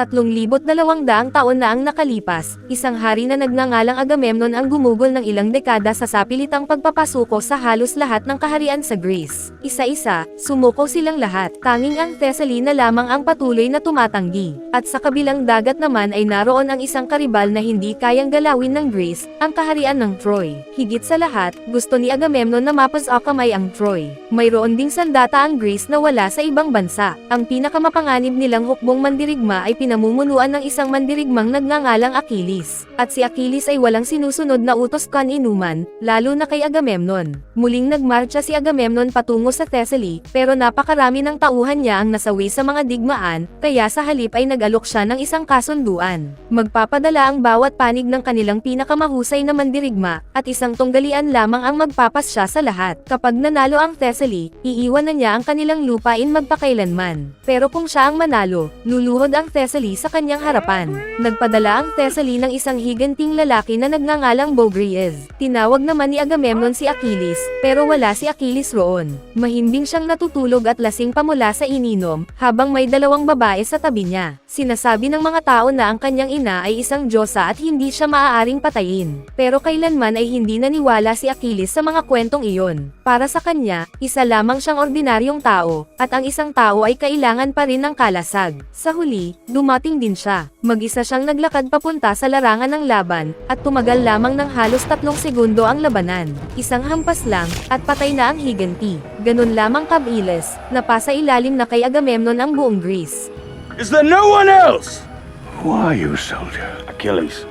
3,200 taon na ang nakalipas, isang hari na nagngangalang Agamemnon ang gumugol ng ilang dekada sa sapilitang pagpapasuko sa halos lahat ng kaharian sa Greece. Isa-isa, sumuko silang lahat, tanging ang Thessaly na lamang ang patuloy na tumatanggi. At sa kabilang dagat naman ay naroon ang isang karibal na hindi kayang galawin ng Greece, ang kaharian ng Troy. Higit sa lahat, gusto ni Agamemnon na mapag-akamay ang Troy. Mayroon ding sandata ang Greece na wala sa ibang bansa. Ang pinakamapanganib nilang hukbong mandirigma ay pinamumunuan ng isang mandirigmang nagngangalang Achilles. At si Achilles ay walang sinusunod na utos kan-inuman, lalo na kay Agamemnon. Muling nagmarcha si Agamemnon patungo sa Thessaly, pero napakarami ng tauhan niya ang nasawi sa mga digmaan, kaya sa halip ay nag-alok siya ng isang kasunduan. Magpapadala ang bawat panig ng kanilang pinakamahusay na mandirigma, at isang tunggalian lamang ang magpapasya sa lahat. Kapag nanalo ang Thessaly, iiwan na niya ang kanilang lupain magpakailanman. Pero kung siya ang manalo, luluhod ang Thessaly sa kanyang harapan. Nagpadala ang Thessaly ng isang higanting lalaki na nagngangalang Boreas. Tinawag naman ni Agamemnon si Achilles, pero wala si Achilles roon. Mahimbing siyang natutulog at lasing pa mula sa ininom, habang may dalawang babae sa tabi niya. Sinasabi ng mga tao na ang kanyang ina ay isang diyosa at hindi siya maaaring patayin. Pero kailanman ay hindi naniwala si Achilles sa mga kwentong iyon. Para sa kanya, isa lamang siyang ordinaryong tao, at ang isang tao ay kailangan pa rin ng kalasag. Sa huli, dumating din siya. Mag-isa siyang naglakad papunta sa larangan ng laban, at tumagal lamang ng halos 3 segundo ang labanan. Isang hampas lang, at patay na ang higanti. Ganun lamang kabilis, napasa ilalim na kay Agamemnon ang buong Greece. Is there no one else? Who are you, soldier? Achilles,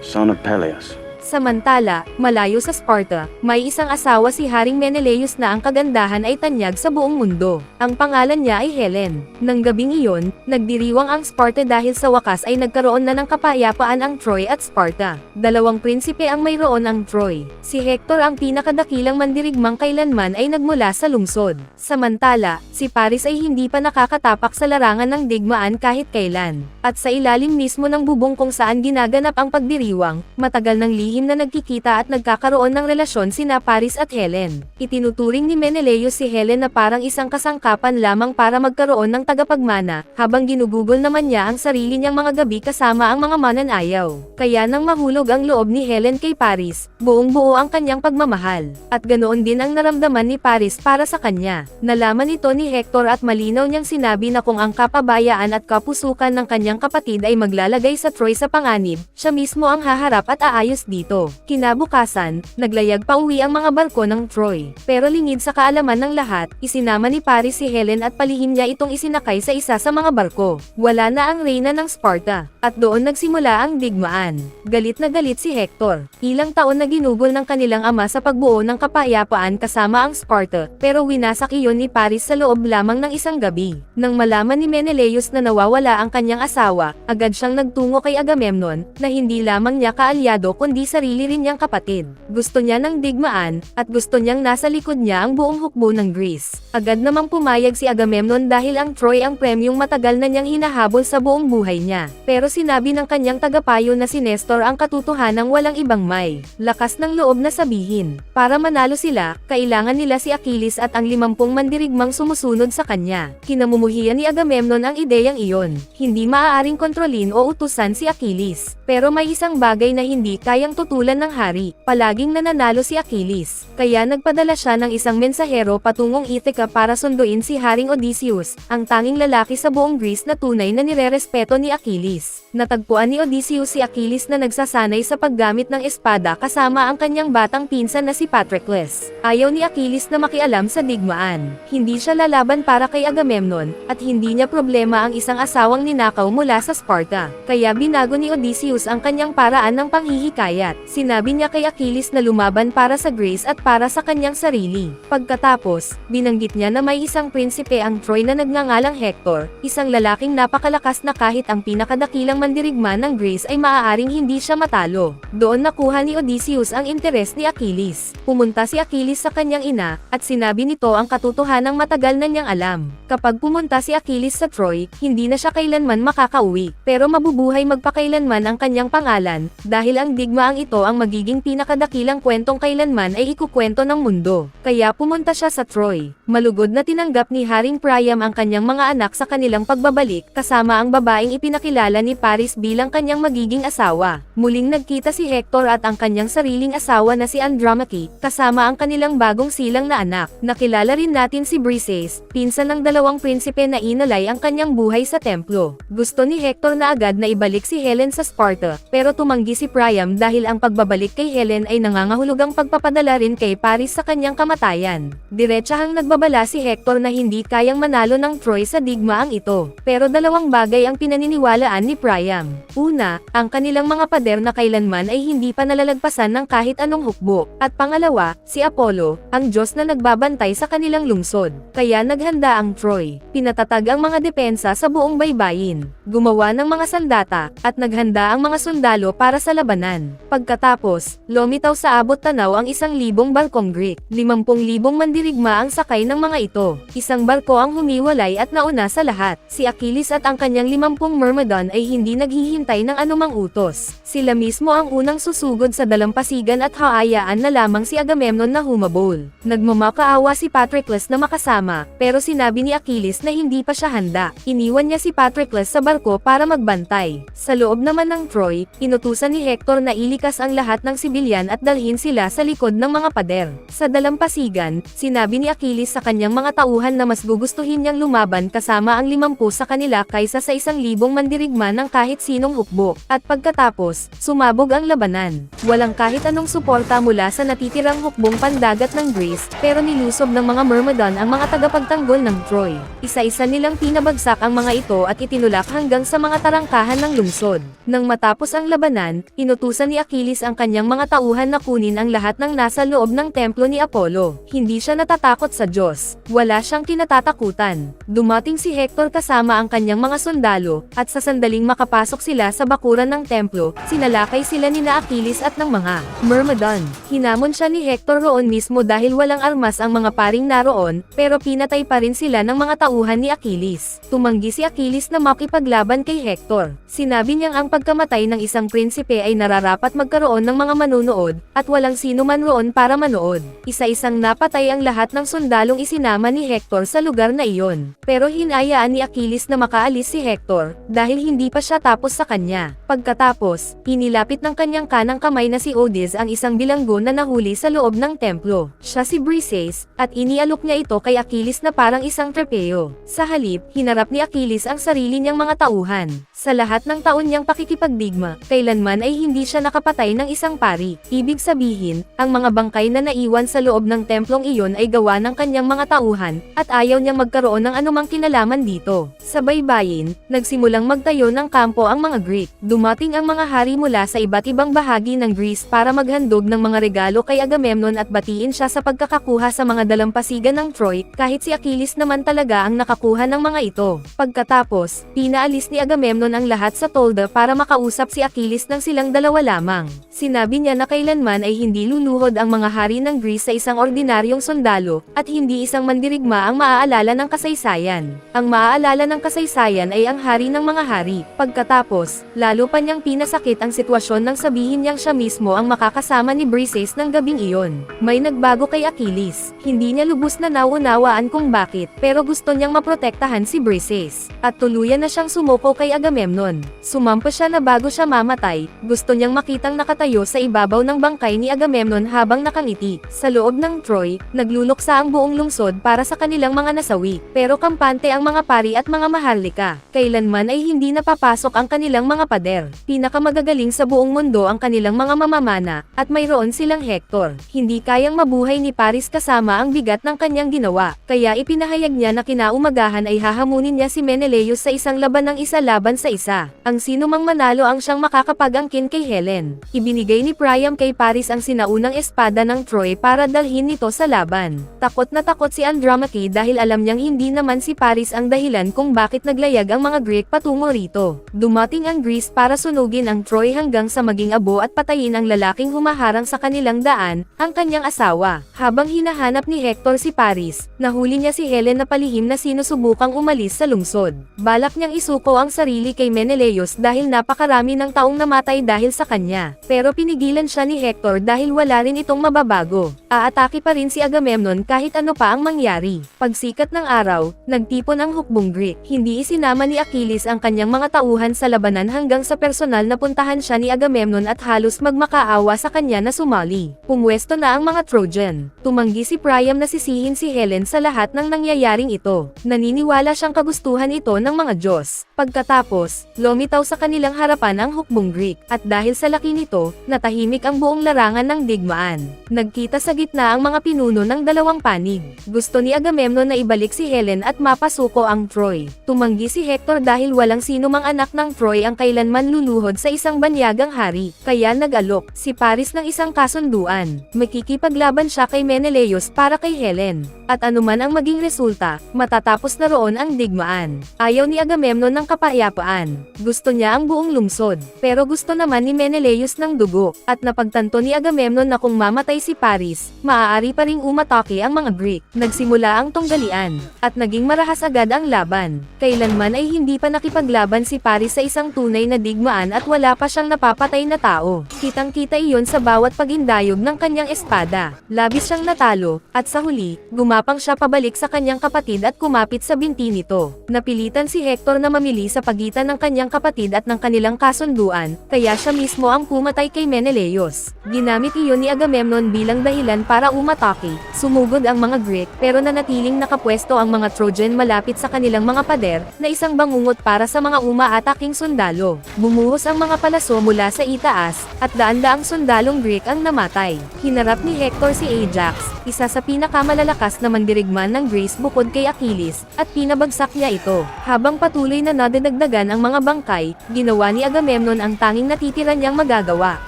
son of Peleus. Samantala, malayo sa Sparta, may isang asawa si Haring Menelaus na ang kagandahan ay tanyag sa buong mundo. Ang pangalan niya ay Helen. Nang gabing iyon, nagdiriwang ang Sparta dahil sa wakas ay nagkaroon na ng kapayapaan ang Troy at Sparta. Dalawang prinsipe ang mayroon ang Troy. Si Hector ang pinakadakilang mandirigmang kailanman ay nagmula sa lungsod. Samantala, si Paris ay hindi pa nakakatapak sa larangan ng digmaan kahit kailan. At sa ilalim mismo ng bubong kung saan ginaganap ang pagdiriwang, matagal ng lihim na nagkikita at nagkakaroon ng relasyon sina Paris at Helen. Itinuturing ni Menelaus si Helen na parang isang kasangkapan lamang para magkaroon ng tagapagmana, habang ginugugol naman niya ang sarili niyang mga gabi kasama ang mga mananayaw. Kaya nang mahulog ang loob ni Helen kay Paris, buong-buo ang kanyang pagmamahal. At ganoon din ang naramdaman ni Paris para sa kanya. Nalaman ito ni Hector at malinaw niyang sinabi na kung ang kapabayaan at kapusukan ng kanyang kapatid ay maglalagay sa Troy sa panganib, siya mismo ang haharap at aayos dito. Kinabukasan, naglayag pa uwi ang mga barko ng Troy. Pero lingid sa kaalaman ng lahat, isinama ni Paris si Helen at palihim niya itong isinakay sa isa sa mga barko. Wala na ang reyna ng Sparta, at doon nagsimula ang digmaan. Galit na galit si Hector. Ilang taon na ginugol ng kanilang ama sa pagbuo ng kapayapaan kasama ang Sparta, pero winasak iyon ni Paris sa loob lamang ng isang gabi. Nang malaman ni Menelaus na nawawala ang kanyang asawa, agad siyang nagtungo kay Agamemnon, na hindi lamang niya kaalyado kundi sarili rin niyang kapatid. Gusto niya ng digmaan, at gusto niyang nasa likod niya ang buong hukbo ng Greece. Agad namang pumayag si Agamemnon dahil ang Troy ang premyong matagal na niyang hinahabol sa buong buhay niya. Pero sinabi ng kanyang tagapayo na si Nestor ang katotohanang walang ibang may lakas ng loob na sabihin. Para manalo sila, kailangan nila si Achilles at ang 50 mandirigmang sumusunod sa kanya. Kinamumuhian ni Agamemnon ang ideyang iyon. Hindi maaaring kontrolin o utusan si Achilles. Pero may isang bagay na hindi kayang tutulan ng hari, palaging nananalo si Achilles. Kaya nagpadala siya ng isang mensahero patungong Ithaca para sunduin si Haring Odysseus, ang tanging lalaki sa buong Greece na tunay na nirerespeto ni Achilles. Natagpuan ni Odysseus si Achilles na nagsasanay sa paggamit ng espada kasama ang kanyang batang pinsan na si Patroclus. Ayaw ni Achilles na makialam sa digmaan. Hindi siya lalaban para kay Agamemnon, at hindi niya problema ang isang asawang ninakaw mula sa Sparta. Kaya binago ni Odysseus ang kanyang paraan ng panghihikayat. Sinabi niya kay Achilles na lumaban para sa Greece at para sa kanyang sarili. Pagkatapos, binanggit niya na may isang prinsipe ang Troy na nagngangalang Hector, isang lalaking napakalakas na kahit ang pinakadakilang mandirigma ng Greece ay maaaring hindi siya matalo. Doon nakuha ni Odysseus ang interes ni Achilles. Pumunta si Achilles sa kanyang ina, at sinabi nito ang katotohanang matagal na niyang alam. Kapag pumunta si Achilles sa Troy, hindi na siya kailanman makakauwi, pero mabubuhay magpakailanman ang kanyang pangalan, dahil ang digma ang ito ang magiging pinakadakilang kwentong kailanman ay ikukwento ng mundo. Kaya pumunta siya sa Troy. Malugod na tinanggap ni Haring Priam ang kanyang mga anak sa kanilang pagbabalik, kasama ang babaeng ipinakilala ni Paris bilang kanyang magiging asawa. Muling nagkita si Hector at ang kanyang sariling asawa na si Andromache, kasama ang kanilang bagong silang na anak. Nakilala rin natin si Briseis, pinsan ng dalawang prinsipe na inalay ang kanyang buhay sa templo. Gusto ni Hector na agad na ibalik si Helen sa Sparta, pero tumanggi si Priam dahil ang pagbabalik kay Helen ay nangangahulugang pagpapadala rin kay Paris sa kanyang kamatayan. Diretsahang nagbabala si Hector na hindi kayang manalo ng Troy sa digmaang ito. Pero dalawang bagay ang pinaniniwalaan ni Priam. Una, ang kanilang mga pader na kailanman ay hindi pa nalalagpasan ng kahit anong hukbo. At pangalawa, si Apollo, ang Diyos na nagbabantay sa kanilang lungsod. Kaya naghanda ang Troy. Pinatatag ang mga depensa sa buong baybayin. Gumawa ng mga sandata, at naghanda ang mga sundalo para sa labanan. Pagkatapos, lumitaw sa abot tanaw ang 1,000 barkong Greek. 50,000 mandirigma ang sakay ng mga ito. Isang barko ang humiwalay at nauna sa lahat. Si Achilles at ang kanyang 50 Myrmidon ay hindi naghihintay ng anumang utos. Sila mismo ang unang susugod sa dalampasigan at haayaan na lamang si Agamemnon na humabol. Nagmamakaawa si Patroclus na makasama, pero sinabi ni Achilles na hindi pa siya handa. Iniwan niya si Patroclus sa barko para magbantay. Sa loob naman ng Troy, inutusan ni Hector na ilikas ang lahat ng sibilyan at dalhin sila sa likod ng mga pader. Sa dalampasigan, sinabi ni Achilles sa kanyang mga tauhan na mas gugustuhin niyang lumaban kasama ang 50 sa kanila kaysa sa 1,000 mandirigma ng kahit sinong hukbo. At pagkatapos, sumabog ang labanan. Walang kahit anong suporta mula sa natitirang hukbong pandagat ng Greece, pero nilusob ng mga Myrmidon ang mga tagapagtanggol ng Troy. Isa-isa nilang pinabagsak ang mga ito at itinulak hanggang sa mga tarangkahan ng lungsod. Nang matapos ang labanan, inutusan ni Achilles ang kanyang mga tauhan na kunin ang lahat ng nasa loob ng templo ni Apollo. Hindi siya natatakot sa Diyos. Wala siyang kinatatakutan. Dumating si Hector kasama ang kanyang mga sundalo, at sa sandaling makapasok sila sa bakuran ng templo, sinalakay sila ni Achilles at ng mga Myrmidon. Hinamon siya ni Hector roon mismo dahil walang armas ang mga paring naroon, pero pinatay pa rin sila ng mga tauhan ni Achilles. Tumanggi si Achilles na makipaglaban kay Hector. Sinabi niyang ang pagkamatay ng isang prinsipe ay nararapat magkaroon ng mga manunood, at walang sino man roon para manood. Isa-isang napatay ang lahat ng sundalong isinama ni Hector sa lugar na iyon. Pero hinayaan ni Achilles na makaalis si Hector, dahil hindi pa siya tapos sa kanya. Pagkatapos, inilapit ng kanyang kanang kamay na si Odys ang isang bilanggo na nahuli sa loob ng templo. Siya si Briseis, at inialok niya ito kay Achilles na parang isang trepeo. Sa halip, hinarap ni Achilles ang sarili niyang mga tauhan. Sa lahat ng taon niyang pakikipagdigma, kailanman ay hindi siya nakapatay ng isang pari. Ibig sabihin, ang mga bangkay na naiwan sa loob ng templong iyon ay gawa ng kanyang mga tauhan, at ayaw niyang magkaroon ng anumang kinalaman dito. Sa baybayin, nagsimulang magtayo ng kampo ang mga Greek. Dumating ang mga hari mula sa iba't ibang bahagi ng Greece para maghandog ng mga regalo kay Agamemnon at batiin siya sa pagkakakuha sa mga dalampasigan ng Troy, kahit si Achilles naman talaga ang nakakuha ng mga ito. Pagkatapos, pinaalis ni Agamemnon ang lahat sa tolda para makausap si Achilles ng silang dalawa lamang. Sinabi niya na kailanman ay hindi luluhod ang mga hari ng Greece sa isang ordinaryong sundalo, at hindi isang mandirigma ang maaalala ng kasaysayan. Ang maaalala ng kasaysayan ay ang hari ng mga hari. Pagkatapos, lalo pa niyang pinasakit ang sitwasyon nang sabihin niyang siya mismo ang makakasama ni Briseis ng gabing iyon. May nagbago kay Achilles. Hindi niya lubos na naunawaan kung bakit, pero gusto niyang maprotektahan si Briseis. At tuluyan na siyang sumuko kay Agamemnon. Sumampa siya na bago siya mamatay, gusto niyang makitang nakatayo sa ibabaw ng bangkay ni Agamemnon habang nakangiti. Sa loob ng Troy, nagluluksa ang buong lungsod para sa kanilang mga nasawi, pero kampante ang mga pari at mga maharlika. Kailanman ay hindi napapasok ang kanilang mga pader. Pinakamagagaling sa buong mundo ang kanilang mga mamamana, at mayroon silang Hector. Hindi kayang mabuhay ni Paris kasama ang bigat ng kanyang ginawa, kaya ipinahayag niya na kinaumagahan ay hahamunin niya si Menelaus sa isang laban ng isa laban sa isa. Ang sino mang manalo ang siyang makakapag-angkin kay Helen. Ibinigay ni Priam kay Paris ang sinaunang espada ng Troy para dalhin nito sa laban. Takot na takot si Andromache dahil alam niyang hindi naman si Paris ang dahilan kung bakit naglayag ang mga Greek patungo rito. Dumating ang Greece para sunugin ang Troy hanggang sa maging abo at patayin ang lalaking humaharang sa kanilang daan, ang kanyang asawa. Habang hinahanap ni Hector si Paris, nahuli niya si Helen na palihim na sinusubukang umalis sa lungsod. Balak niyang isuko ang sarili kay Menelaus dahil napakarami ng taong namatay dahil sa kanya. kanya. Pero pinigilan siya ni Hector dahil wala rin itong mababago. Aatake pa rin si Agamemnon kahit ano pa ang mangyari. Pagsikat ng araw, nagtipon ang hukbong Greek. Hindi isinama ni Achilles ang kanyang mga tauhan sa labanan hanggang sa personal na puntahan siya ni Agamemnon at halos magmakaawa sa kanya na sumali. Pumwesto na ang mga Trojan. Tumanggi si Priam na sisihin si Helen sa lahat ng nangyayaring ito. Naniniwala siyang kagustuhan ito ng mga Diyos. Pagkatapos, lumitaw sa kanilang harapan ang hukbong Greek, at dahil sa laki nito, natahimik ang buong larangan ng digmaan. Nagkita sa gitna ang mga pinuno ng dalawang panig. Gusto ni Agamemnon na ibalik si Helen at mapasuko ang Troy. Tumanggi si Hector dahil walang sino mang anak ng Troy ang kailanman luluhod sa isang banyagang hari, kaya nag-alok si Paris ng isang kasunduan. Makikipaglaban siya kay Menelaos para kay Helen. At anuman ang maging resulta, matatapos na roon ang digmaan. Ayaw ni Agamemnon ng kapayapaan. Gusto niya ang buong lungsod, pero gusto naman ni Menelaos ng dugo, at napagtanto ni Agamemnon na kung mamatay si Paris, maaari pa ring umatake ang mga Greek. Nagsimula ang tunggalian, at naging marahas agad ang laban. Kailanman ay hindi pa nakipaglaban si Paris sa isang tunay na digmaan at wala pa siyang napapatay na tao. Kitang-kita iyon sa bawat pagindayog ng kanyang espada. Labis siyang natalo, at sa huli, gumapang siya pabalik sa kanyang kapatid at kumapit sa binti nito. Napilitan si Hector na mamili sa pagitan ng kanyang kapatid at ng kanilang kasunduan, kaya siya mismo ang pumatay kay Menelaos. Ginamit iyon ni Agamemnon bilang dahilan para umatake. Sumugod ang mga Greek, pero nanatiling nakapwesto ang mga Trojan malapit sa kanilang mga pader, na isang bangungot para sa mga umaataking sundalo. Bumuhos ang mga palaso mula sa itaas, at daan-daang sundalong Greek ang namatay. Hinarap ni Hector si Ajax, isa sa pinakamalalakas na mandirigman ng Greece bukod kay Achilles, at pinabagsak niya ito. Habang patuloy na nadadagdagan ang mga bangkay, ginawa ni Agamemnon ang tanging natitira niyang magagawa.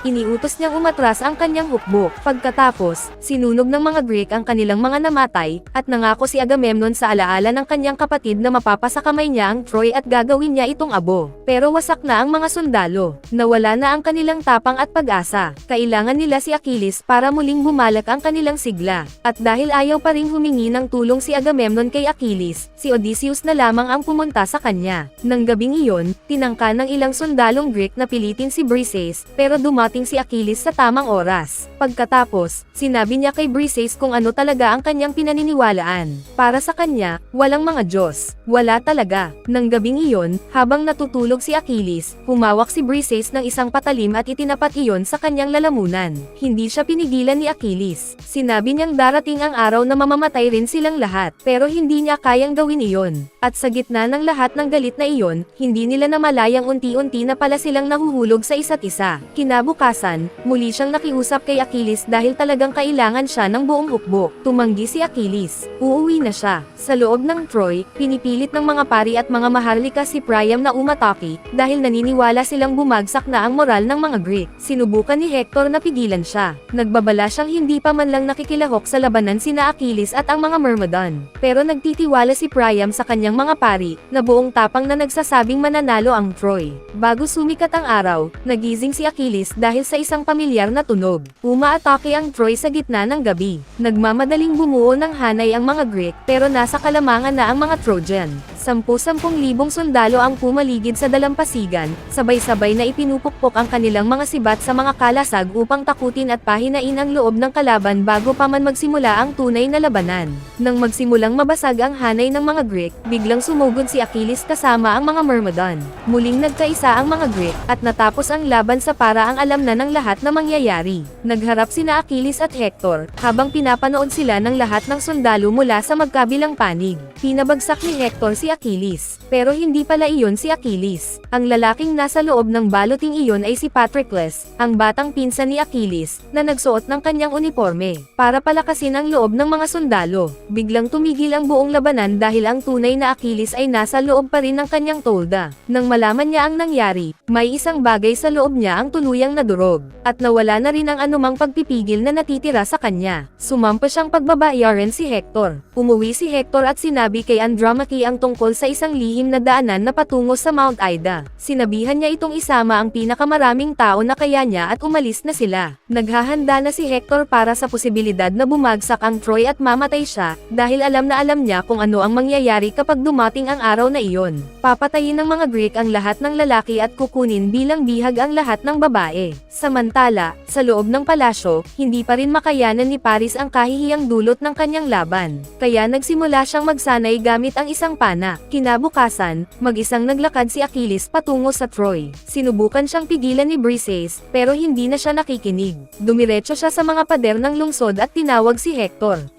Iniutos niyang umatras ang kanyang hukbo. Pagkatapos, sinunog ng mga Greek ang kanilang mga namatay, at nangako si Agamemnon sa alaala ng kanyang kapatid na mapapasakamay niya ang Troy at gagawin niya itong abo. Pero wasak na ang mga sundalo. Nawala na ang kanilang tapang at pag-asa. Kailangan nila si Achilles para muling bumalak ang kanilang sigla. At dahil ayaw pa ring humingi ng tulong si Agamemnon kay Achilles, si Odysseus na lamang ang pumunta sa kanya. Nang gabing iyon, tinangka ng ilang sundalong Greek na pilitin si Briseis, pero dumating si Achilles sa tamang oras. Pagkatapos, sinabi niya kay Briseis kung ano talaga ang kanyang pinaniniwalaan. Para sa kanya, walang mga Diyos. Wala talaga. Nang gabing iyon, habang natutulog si Achilles, humawak si Briseis ng isang patalim at itinapat iyon sa kanyang lalamunan. Hindi siya pinigilan ni Achilles. Sinabi niyang darating ang araw na mamamatay rin silang lahat, pero hindi niya kayang gawin iyon. At sa gitna ng lahat ng galit na iyon, hindi nila namalayang unti-unti na pala silang nahuhulog sa isa't isa. Kinabukasan, muli siyang nakiusap kay Achilles dahil talagang kailangan siya ng buong hukbo. Tumanggi si Achilles. Uuwi na siya. Sa loob ng Troy, pinipilit ng mga pari at mga maharlika si Priam na umatake, dahil naniniwala silang bumagsak na ang moral ng mga Greek. Sinubukan ni Hector na pigilan siya. Nagbabala siyang hindi pa man lang nakikilahok sa labanan sina Achilles at ang mga Myrmidon. Pero nagtitiwala si Priam sa kanyang mga pari, na buong tapang na nagsasabing mananalo ang Troy. Bago sumikat ang araw, nagising si Achilles dahil sa isang pamilyar na tunog. Umaatake ang Troy sa gitna ng gabi. Nagmamadaling bumuo ng hanay ang mga Greek, pero nasa kalamangan na ang mga Trojan. 10,000 sundalo ang pumaligid sa dalampasigan, sabay-sabay na ipinupukpok ang kanilang mga sibat sa mga kalasag upang takutin at pahinain ang loob ng kalaban bago pa man magsimula ang tunay na labanan. Nang magsimulang mabasag ang hanay ng mga Greek, biglang sumugod si Achilles kasama ang mga Myrmidon. Muling nagkaisa ang mga Greek, at natapos ang laban sa paraang alam na ng lahat na mangyayari. Nagharap sina Achilles at Hector, habang pinapanood sila ng lahat ng sundalo mula sa magkabilang panig. Pinabagsak ni Hector si Achilles, pero hindi pala iyon si Achilles. Ang lalaking nasa loob ng baluting iyon ay si Patroclus, ang batang pinsan ni Achilles, na nagsuot ng kanyang uniforme, para palakasin ang loob ng mga sundalo. Biglang tumigil ang buong labanan dahil ang tunay na Achilles ay nasa loob pa rin ng kanyang tolda. Nang malaman niya ang nangyari, may isang bagay sa loob niya ang tuluyang nadurog, at nawala na rin ang anumang pagpipigil na natitira sa kanya. Sumampa siyang pagbabayaran si Hector. Umuwi si Hector at sinabi kay Andromache ang tungkol sa isang lihim na daanan na patungo sa Mount Ida. Sinabihan niya itong isama ang pinakamaraming tao na kaya niya at umalis na sila. Naghahanda na si Hector para sa posibilidad na bumagsak ang Troy at mamatay siya, dahil alam na alam niya kung ano ang mangyayari kapag dumating ang araw na iyon. Papatayin ng mga Greek ang lahat ng lalaki at kukunin bilang bihag ang lahat ng babae. Samantala, sa loob ng palasyo, hindi pa rin makayanan ni Paris ang kahihiyang dulot ng kanyang laban. Kaya nagsimula siyang magsanay gamit ang isang pana. Kinabukasan, mag-isang naglakad si Achilles patungo sa Troy. Sinubukan siyang pigilan ni Briseis, pero hindi na siya nakikinig. Dumiretso siya sa mga pader ng lungsod at tinawag si Hector.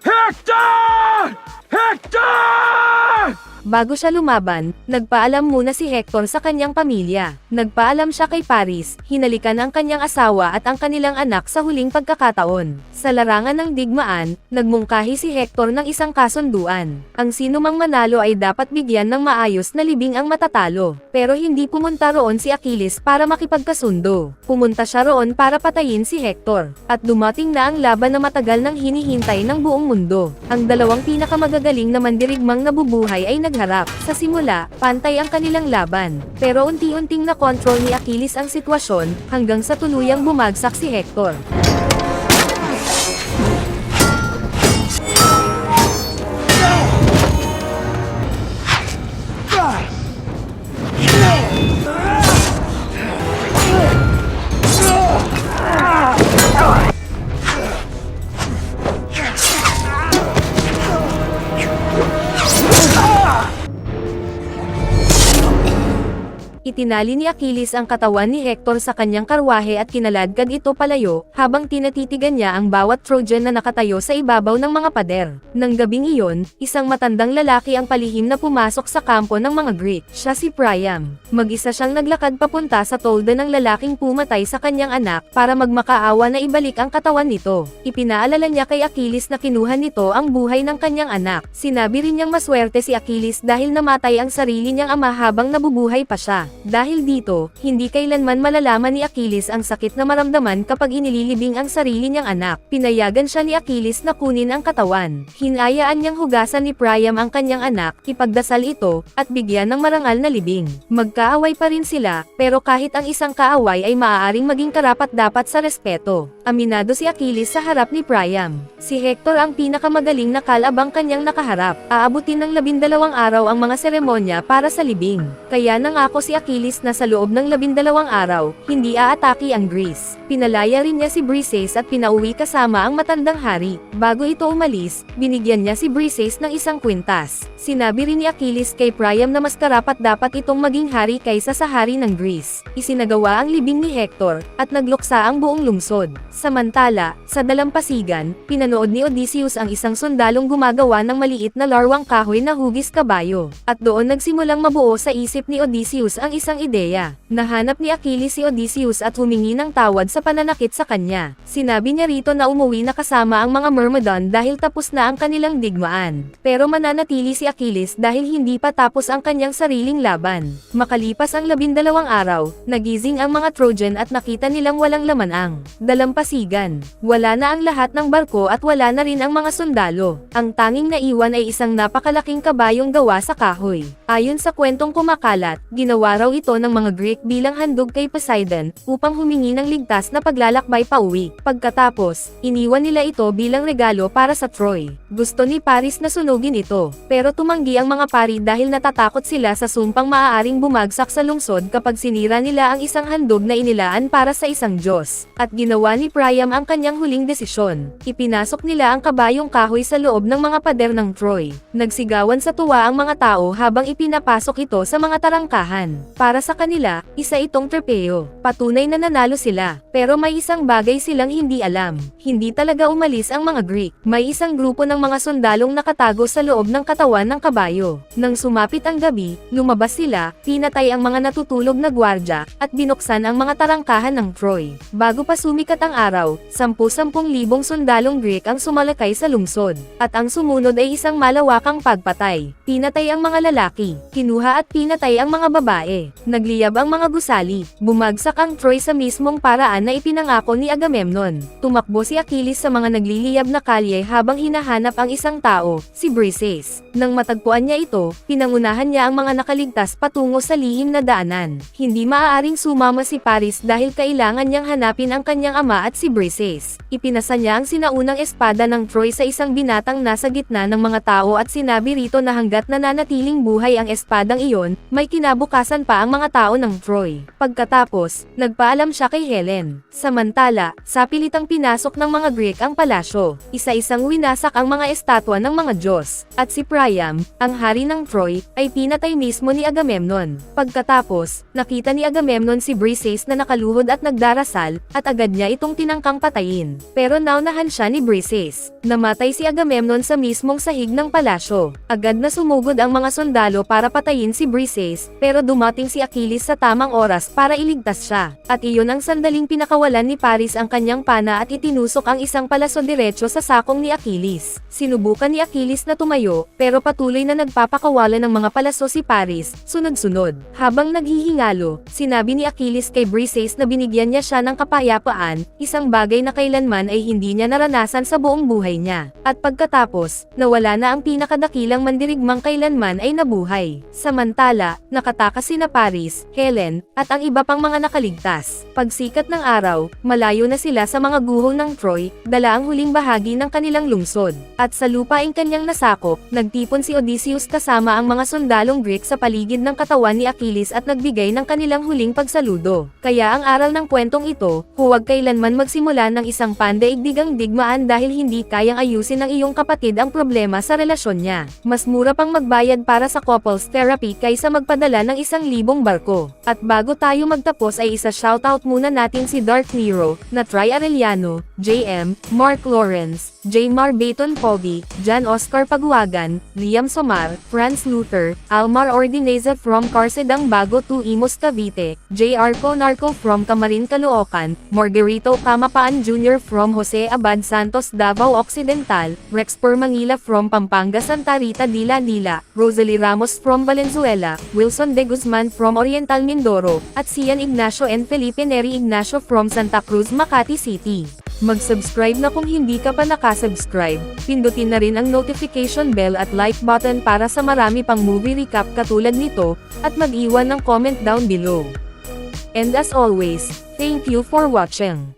Hector! Hector! Bago siya lumaban, nagpaalam muna si Hector sa kanyang pamilya. Nagpaalam siya kay Paris, hinalikan ang kanyang asawa at ang kanilang anak sa huling pagkakataon. Sa larangan ng digmaan, nagmungkahi si Hector ng isang kasunduan. Ang sinumang manalo ay dapat bigyan ng maayos na libing ang matatalo. Pero hindi pumunta roon si Achilles para makipagkasundo. Pumunta siya roon para patayin si Hector. At dumating na ang laban na matagal nang hinihintay ng buong mundo. Ang dalawang pinakamagagaling na mandirigmang nabubuhay ay harap. Sa simula, pantay ang kanilang laban. Pero unti-unting na-control ni Achilles ang sitwasyon, hanggang sa tuluyang bumagsak si Hector. Itinali ni Achilles ang katawan ni Hector sa kanyang karwahe at kinaladkad ito palayo, habang tinatitigan niya ang bawat Trojan na nakatayo sa ibabaw ng mga pader. Nang gabing iyon, isang matandang lalaki ang palihim na pumasok sa kampo ng mga Greek. Siya si Priam. Mag-isa siyang naglakad papunta sa tolda ng lalaking pumatay sa kanyang anak, para magmakaawa na ibalik ang katawan nito. Ipinaalala niya kay Achilles na kinuha nito ang buhay ng kanyang anak. Sinabi rin niyang maswerte si Achilles dahil namatay ang sarili niyang ama habang nabubuhay pa siya. Dahil dito, hindi kailanman malalaman ni Achilles ang sakit na maramdaman kapag inililibing ang sarili niyang anak. Pinayagan siya ni Achilles na kunin ang katawan. Hinayaan niyang hugasan ni Priam ang kanyang anak, ipagdasal ito, at bigyan ng marangal na libing. Magkaaway pa rin sila, pero kahit ang isang kaaway ay maaaring maging karapat-dapat sa respeto. Aminado si Achilles sa harap ni Priam. Si Hector ang pinakamagaling na kalabang kanyang nakaharap. Aabutin ng 12 araw ang mga seremonya para sa libing. Kaya nangako si Achilles na sa loob ng 12 araw, hindi aatake ang Greece. Pinalaya rin niya si Briseis at pinauwi kasama ang matandang hari. Bago ito umalis, binigyan niya si Briseis ng isang kwintas. Sinabi rin ni Achilles kay Priam na mas karapat-dapat itong maging hari kaysa sa hari ng Greece. Isinagawa ang libing ni Hector, at nagluksa ang buong lungsod. Samantala, sa dalampasigan, pinanood ni Odysseus ang isang sundalong gumagawa ng maliit na larwang kahoy na hugis kabayo. At doon nagsimulang mabuo sa isip ni Odysseus ang isang ideya. Nahanap ni Achilles si Odysseus at humingi ng tawad sa pananakit sa kanya. Sinabi niya rito na umuwi na kasama ang mga Myrmidon dahil tapos na ang kanilang digmaan. Pero mananatili si Achilles dahil hindi pa tapos ang kanyang sariling laban. Makalipas ang 12 araw, nagising ang mga Trojan at nakita nilang walang laman ang dalampasigan. Wala na ang lahat ng barko at wala na rin ang mga sundalo. Ang tanging naiwan ay isang napakalaking kabayong gawa sa kahoy. Ayon sa kwentong kumakalat, ginawa raw ito ng mga Greek bilang handog kay Poseidon, upang humingi ng ligtas na paglalakbay pauwi. Pagkatapos, iniwan nila ito bilang regalo para sa Troy. Gusto ni Paris na sunugin ito, pero tumanggi ang mga pari dahil natatakot sila sa sumpang maaaring bumagsak sa lungsod kapag sinira nila ang isang handog na inilaan para sa isang Diyos. At ginawa ni Priam ang kanyang huling desisyon. Ipinasok nila ang kabayong kahoy sa loob ng mga pader ng Troy. Nagsigawan sa tuwa ang mga tao habang ipinapasok ito sa mga tarangkahan. Para sa kanila, isa itong trepeo. Patunay na nanalo sila. Pero may isang bagay silang hindi alam. Hindi talaga umalis ang mga Greek. May isang grupo ng mga sundalong nakatago sa loob ng katawan ng kabayo. Nang sumapit ang gabi, lumabas sila, pinatay ang mga natutulog na gwardya, at binuksan ang mga tarangkahan ng Troy. Bago pa sumikat ang araw, 10,000 sundalong Greek ang sumalakay sa lungsod. At ang sumunod ay isang malawakang pagpatay. Pinatay ang mga lalaki, kinuha at pinatay ang mga babae. Nagliyab ang mga gusali. Bumagsak ang Troy sa mismong paraan na ipinangako ni Agamemnon. Tumakbo si Achilles sa mga nagliliyab na kalye habang hinahanap ang isang tao, si Briseis. Nang matagpuan niya ito, pinangunahan niya ang mga nakaligtas patungo sa lihim na daanan. Hindi maaaring sumama si Paris dahil kailangan niyang hanapin ang kanyang ama at si Briseis. Ipinasa niya ang sinaunang espada ng Troy sa isang binatang nasa gitna ng mga tao at sinabi rito na hanggat nananatiling buhay ang espadang iyon, may kinabukasan pa ang mga tao ng Troy. Pagkatapos, nagpaalam siya kay Helen. Samantala, sa pilitang pinasok ng mga Greek ang palasyo, isa-isang winasak ang mga estatwa ng mga Diyos, at si Priam, ang hari ng Troy, ay pinatay mismo ni Agamemnon. Pagkatapos, nakita ni Agamemnon si Briseis na nakaluhod at nagdarasal, at agad niya itong tinangkang patayin. Pero naunahan siya ni Briseis. Namatay si Agamemnon sa mismong sahig ng palasyo. Agad na sumugod ang mga sundalo para patayin si Briseis, pero dumating si Achilles sa tamang oras para iligtas siya. At iyon ang sandaling pinakawalan ni Paris ang kanyang pana at itinusok ang isang palaso diretso sa sakong ni Achilles. Sinubukan ni Achilles na tumayo, pero patuloy na nagpapakawalan ng mga palaso si Paris, sunod-sunod. Habang naghihingalo, sinabi ni Achilles kay Briseis na binigyan niya siya ng kapayapaan, isang bagay na kailanman ay hindi niya naranasan sa buong buhay niya. At pagkatapos, nawala na ang pinakadakilang mandirigmang kailanman ay nabuhay. Samantala, nakatakas sina Paris, Helen, at ang iba pang mga nakaligtas. Pagsikat ng araw, malayo na sila sa mga guhong ng Troy, dala ang huling bahagi ng kanilang lungsod. At sa lupaing kanyang nasakop, nagtipon si Odysseus kasama ang mga sundalong Greek sa paligid ng katawan ni Achilles at nagbigay ng kanilang huling pagsaludo. Kaya ang aral ng kwentong ito, huwag kailanman magsimula ng isang pandaigdigang digmaan dahil hindi kayang ayusin ng iyong kapatid ang problema sa relasyon niya. Mas mura pang magbayad para sa couples therapy kaysa magpadala ng 1,000 barko. At bago tayo magtapos ay isa-shoutout muna natin si Dark Nero, na Try Arellano, JM, Mark Lawrence, J. Mar Bayton Pogi, Jan Oscar Paguagan, Liam Somar, Franz Luther, Almar Ordineza from Carcedang Bago 2 Imus Cavite, J. Arco Narco from Camarin Caloocan, Margarito Camapaan Jr. from Jose Abad Santos Davao Occidental, Rex Permangila from Pampanga Santa Rita Dila Dila, Rosalie Ramos from Valenzuela, Wilson De Guzman from Oriental Mindoro, at Cian Ignacio and Felipe Neri Ignacio from Santa Cruz Makati City. Mag-subscribe na kung hindi ka pa nakasubscribe, pindutin na rin ang notification bell at like button para sa marami pang movie recap katulad nito, at mag-iwan ng comment down below. And as always, thank you for watching.